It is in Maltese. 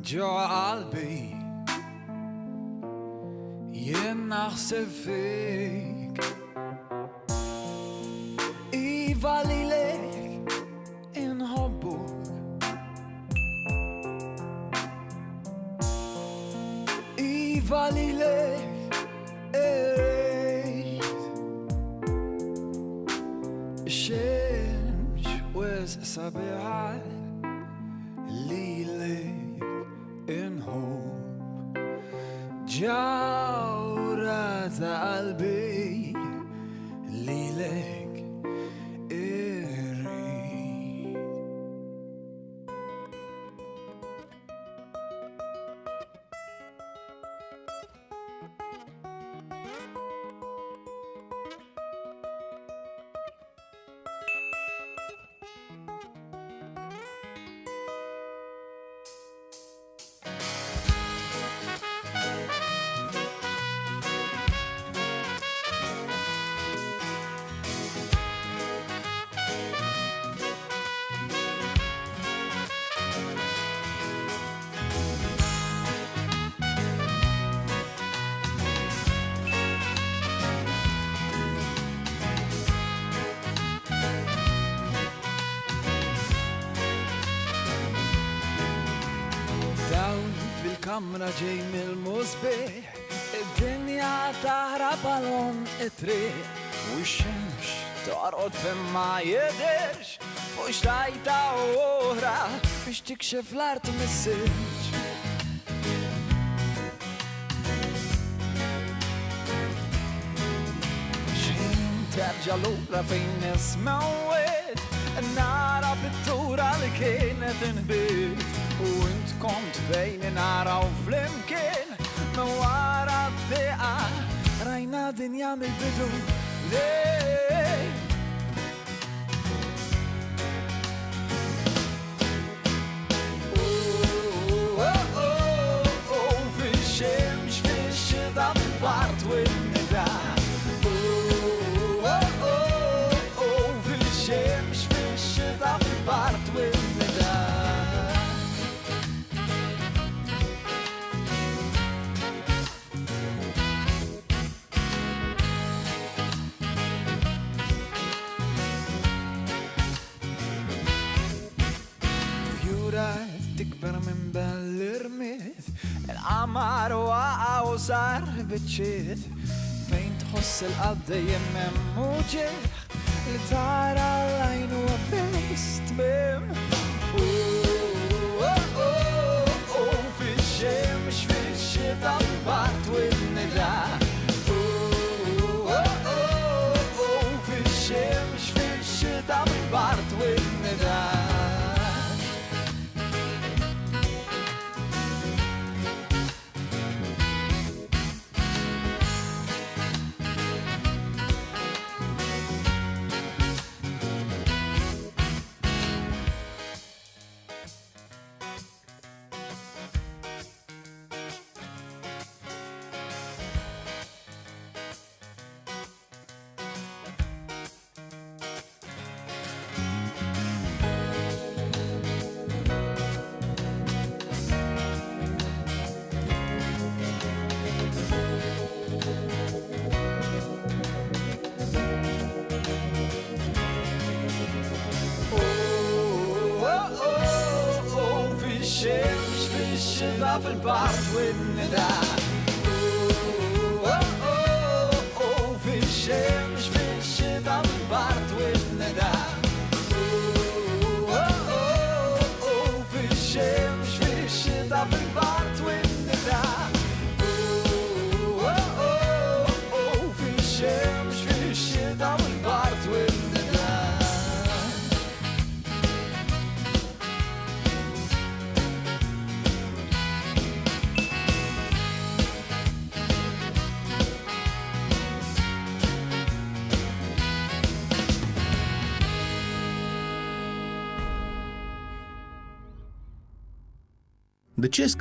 ġo qalbi jien naħseb fik iva lilek inħobbuk iva lilek irrid الشمس وسبيعة ليلك انهم جورة قلبي ليلك اريد kamra ġej mill-musbih id-dinja taħra balon it-triq u x-xemx torqod fimma jidirx fuq xtajta oħra biex tikxef l-art mis-silġ xejn terġa' lura fejn nismawet nara pittura li kienet inbit u int kont fejn naraw flimkien ma wara d-diqa rajna dinja mill-bidu lej fix-xemx fix-xita fil-bart u n-nida fix-xemx fix-xita fil-bart u n-nida tikber minn bell-irmit il-qamar waqa' u sar biċċiet fejn tħoss il-qalb dejjem hemm muġieħ li tara l-għajn huwa biss tmiem fix-xemx fix-xita fil-bart u n-nida fix-xemx fix-xita fil-bart u n-nida fix-xemx fix-xita fil-bart u n-nida fix-xemx fix-xita fil-bart u n-nida fix-xemx fix-xita fil-bart u n-nida fix-xemx fix-xita fil-bart u n-nida The Chess